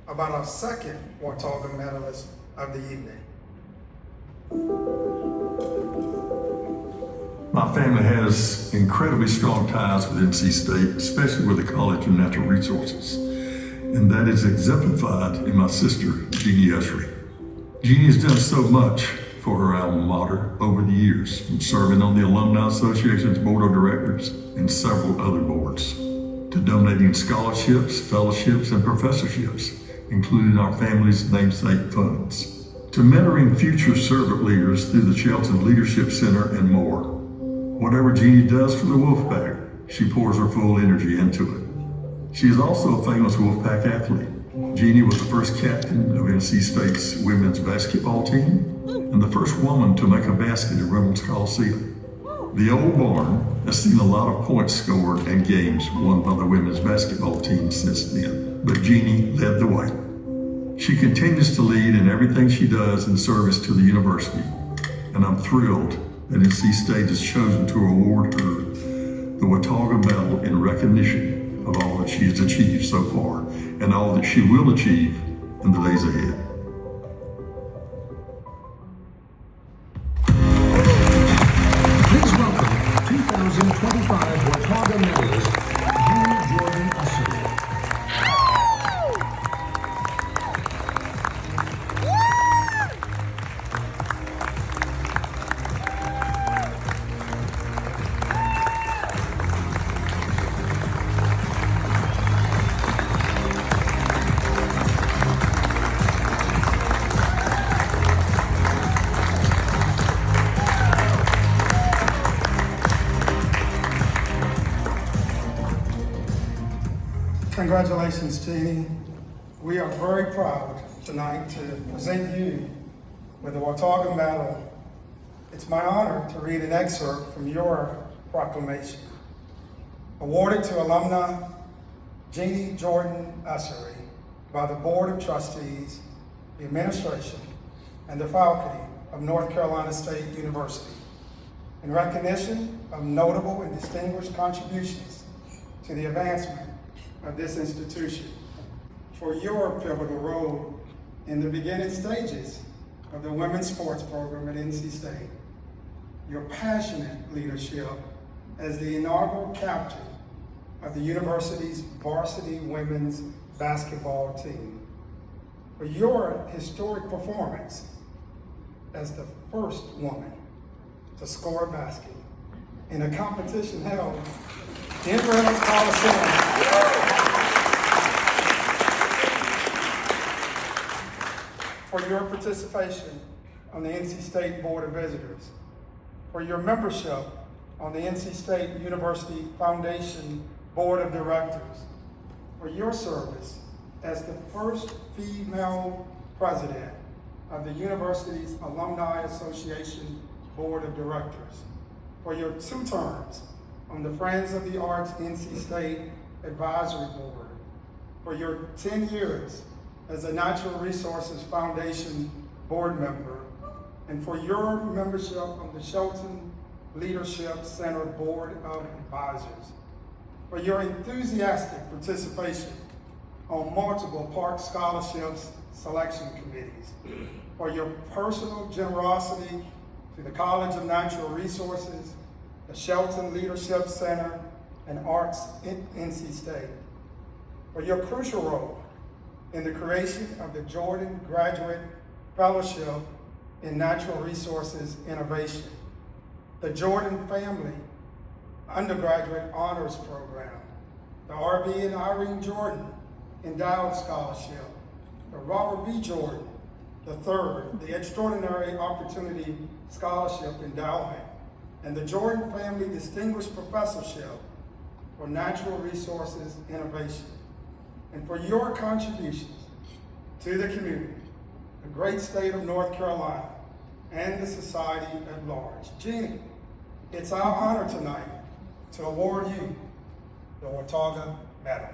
about our second Watauga medalist of the evening. My family has incredibly strong ties with NC State, especially with the College of Natural Resources. And that is exemplified in my sister, Jeannie Ushery. Jeannie has done so much for her alma mater over the years, from serving on the Alumni Association's Board of Directors and several other boards, to donating scholarships, fellowships, and professorships, including our family's namesake funds, to mentoring future servant leaders through the Shelton Leadership Center and more. Whatever Jeannie does for the Wolfpack, she pours her full energy into it. She is also a famous Wolfpack athlete. Jeannie was the first captain of NC State's women's basketball team and the first woman to make a basket at Reynolds Coliseum. The old barn has seen a lot of points scored and games won by the women's basketball team since then, but Jeannie led the way. She continues to lead in everything she does in service to the university, and I'm thrilled that NC State has chosen to award her the Watauga Medal in recognition of all that she has achieved so far and all that she will achieve in the days ahead. Please welcome 2025 Watauga medalist, Jeannie Jordan Ussery. Congratulations, Jeannie. We are very proud tonight to present you with the Watauga Medal. It's my honor to read an excerpt from your proclamation. Awarded to alumna Jeannie Jordan Ussery by the Board of Trustees, the administration, and the faculty of North Carolina State University, in recognition of notable and distinguished contributions to the advancement of this institution, for your pivotal role in the beginning stages of the women's sports program at NC State, your passionate leadership as the inaugural captain of the university's varsity women's basketball team, for your historic performance as the first woman to score a basket in a competition held in Reynolds Coliseum, for your participation on the NC State Board of Visitors, for your membership on the NC State University Foundation Board of Directors, for your service as the first female president of the university's Alumni Association Board of Directors, for your 2 terms on the Friends of the Arts NC State Advisory Board, for your 10 years as a Natural Resources Foundation board member, and for your membership on the Shelton Leadership Center Board of Advisors, for your enthusiastic participation on multiple Park Scholarships selection committees, for your personal generosity to the College of Natural Resources, the Shelton Leadership Center, and Arts in NC State, for your crucial role in the creation of the Jordan Graduate Fellowship in Natural Resources Innovation, the Jordan Family Undergraduate Honors Program, the R.B. and Irene Jordan Endowed Scholarship, the Robert B. Jordan III, the Extraordinary Opportunity Scholarship Endowment, and the Jordan Family Distinguished Professorship for Natural Resources Innovation, and for your contributions to the community, the great state of North Carolina, and the society at large. Jeannie, it's our honor tonight to award you the Watauga Medal.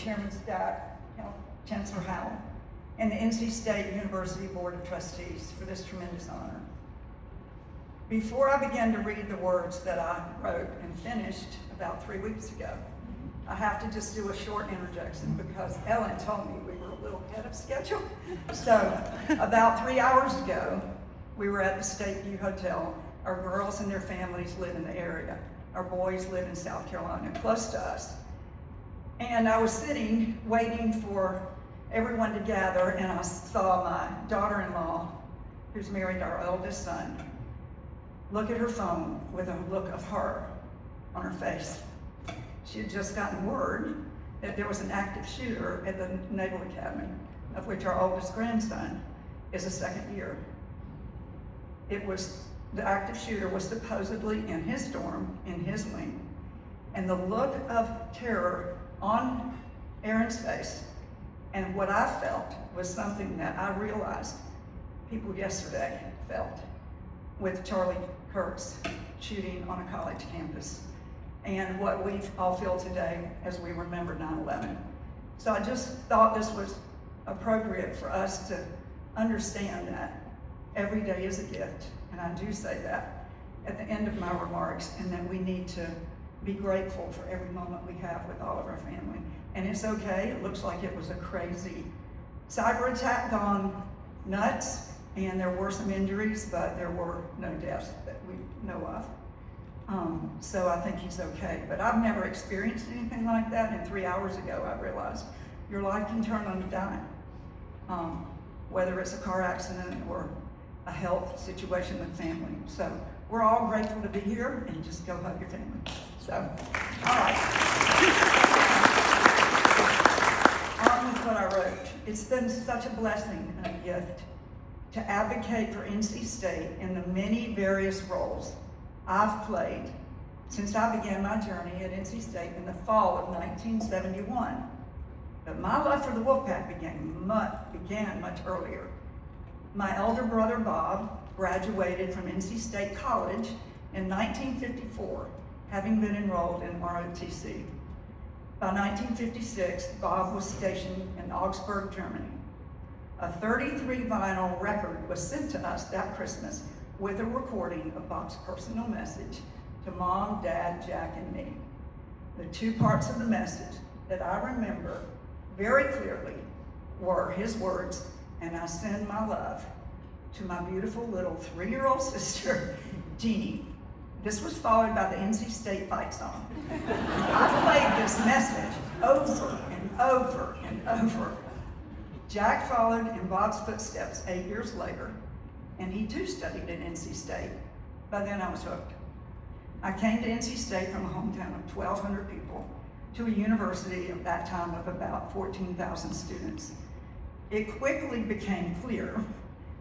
Chairman Stack, Chancellor Howell, and the NC State University Board of Trustees for this tremendous honor. Before I begin to read the words that I wrote and finished about 3 weeks ago, I have to just do a short interjection because Ellen told me we were a little ahead of schedule. So about 3 hours ago, we were at the State View Hotel. Our girls and their families live in the area. Our boys live in South Carolina, close to us. And I was sitting, waiting for everyone to gather, and I saw my daughter-in-law, who's married our oldest son, look at her phone with a look of horror on her face. She had just gotten word that there was an active shooter at the Naval Academy, of which our oldest grandson is a second year. The active shooter was supposedly in his dorm, in his wing, and the look of terror on Aaron's face and what I felt was something that I realized people yesterday felt with Charlie Kirk's shooting on a college campus and what we all feel today as we remember 9/11. So I just thought this was appropriate for us to understand that every day is a gift, and I do say that at the end of my remarks, and that we need to be grateful for every moment we have with all of our family. And it's okay, it looks like it was a crazy cyber attack gone nuts, and there were some injuries, but there were no deaths that we know of. So I think he's okay. But I've never experienced anything like that, and 3 hours ago I realized your life can turn on a dime, whether it's a car accident or a health situation with family. So we're all grateful to be here, and just go hug your family. So, all right. On with what I wrote. It's been such a blessing and a gift to advocate for NC State in the many various roles I've played since I began my journey at NC State in the fall of 1971. But my love for the Wolfpack began much earlier. My elder brother Bob graduated from NC State College in 1954, having been enrolled in ROTC. By 1956, Bob was stationed in Augsburg, Germany. A 33 vinyl record was sent to us that Christmas with a recording of Bob's personal message to Mom, Dad, Jack, and me. The two parts of the message that I remember very clearly were his words, "And I send my love to my beautiful little 3-year-old sister, Jeannie." This was followed by the NC State fight song. I played this message over and over and over. Jack followed in Bob's footsteps 8 years later, and he too studied at NC State. By then I was hooked. I came to NC State from a hometown of 1,200 people to a university at that time of about 14,000 students. It quickly became clear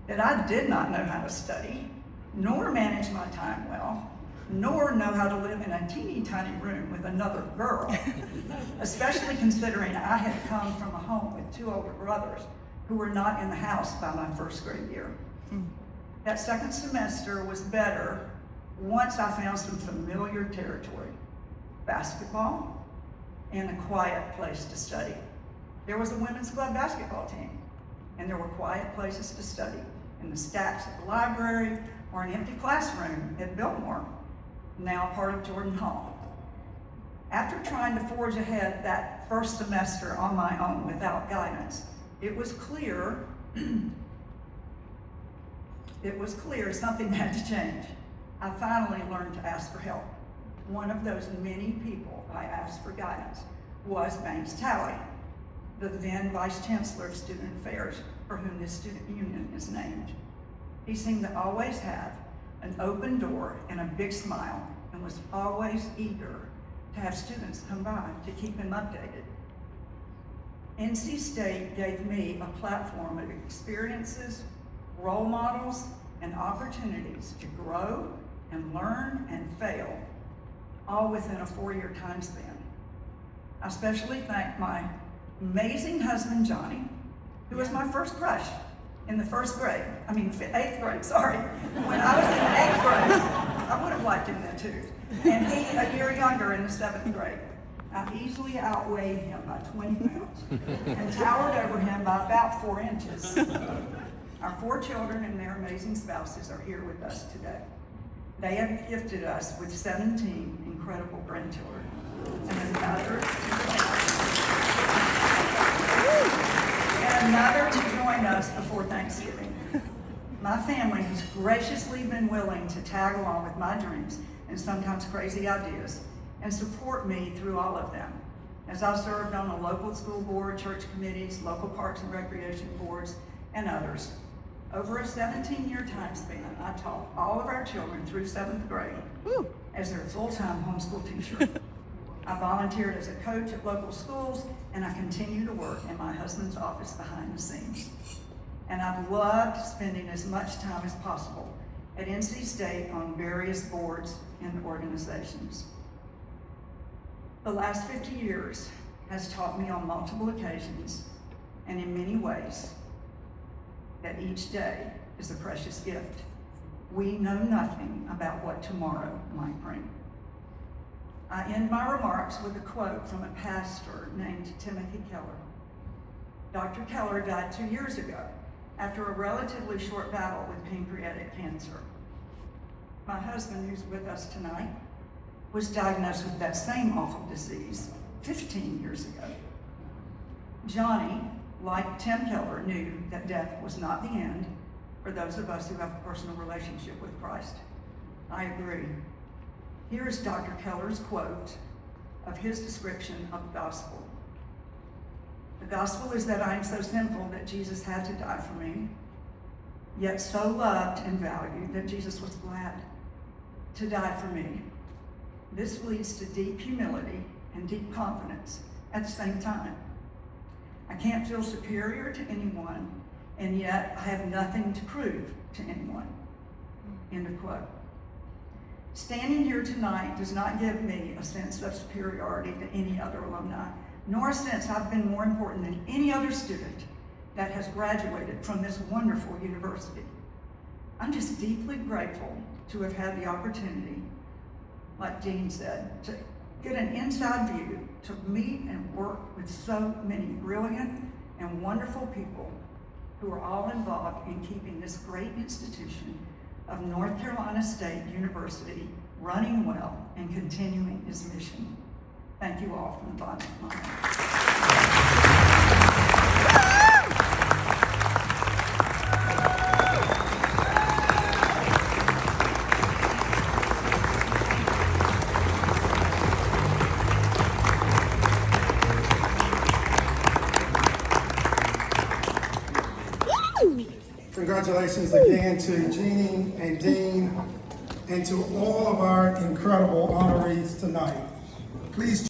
that I did not know how to study, nor manage my time well, nor know how to live in a teeny tiny room with another girl, especially considering I had come from a home with 2 older brothers who were not in the house by my first grade year. That second semester was better once I found some familiar territory, basketball, and a quiet place to study. There was a women's club basketball team, and there were quiet places to study in the stacks at the library or an empty classroom at Biltmore, now part of Jordan Hall. After trying to forge ahead that first semester on my own without guidance, it was clear something had to change. I finally learned to ask for help. One of those many people I asked for guidance was Banks Talley, the then Vice Chancellor of Student Affairs, for whom this student union is named. He seemed to always have an open door and a big smile, and was always eager to have students come by to keep him updated. NC State gave me a platform of experiences, role models, and opportunities to grow and learn and fail, all within a 4-year time span. I especially thank my amazing husband, Johnny, who was my first crush in the 8th grade, sorry. When I was in 8th grade, I would have liked him then too. And he, a year younger, in the 7th grade. I easily outweighed him by 20 pounds and towered over him by about 4 inches. Our 4 children and their amazing spouses are here with us today. They have gifted us with 17 incredible grandchildren and another to join us before Thanksgiving. My family has graciously been willing to tag along with my dreams and sometimes crazy ideas and support me through all of them. As I served on a local school board, church committees, local parks and recreation boards, and others. Over a 17-year time span, I taught all of our children through 7th grade as their full-time homeschool teacher. I volunteered as a coach at local schools, and I continue to work in my husband's office behind the scenes. And I've loved spending as much time as possible at NC State on various boards and organizations. The last 50 years has taught me on multiple occasions and in many ways that each day is a precious gift. We know nothing about what tomorrow might bring. I end my remarks with a quote from a pastor named Timothy Keller. Dr. Keller died 2 years ago after a relatively short battle with pancreatic cancer. My husband, who's with us tonight, was diagnosed with that same awful disease 15 years ago. Johnny, like Tim Keller, knew that death was not the end for those of us who have a personal relationship with Christ. I agree. Here is Dr. Keller's quote of his description of the gospel. The gospel is that I am so sinful that Jesus had to die for me, yet so loved and valued that Jesus was glad to die for me. This leads to deep humility and deep confidence at the same time. I can't feel superior to anyone, and yet I have nothing to prove to anyone. End of quote. Standing here tonight does not give me a sense of superiority to any other alumni, nor a sense I've been more important than any other student that has graduated from this wonderful university. I'm just deeply grateful to have had the opportunity, like Dean said, to get an inside view, to meet and work with so many brilliant and wonderful people who are all involved in keeping this great institution of North Carolina State University running well and continuing its mission. Thank you all from the bottom of my heart. Congratulations again to Jeannie and Dean and to all of our incredible honorees tonight. Please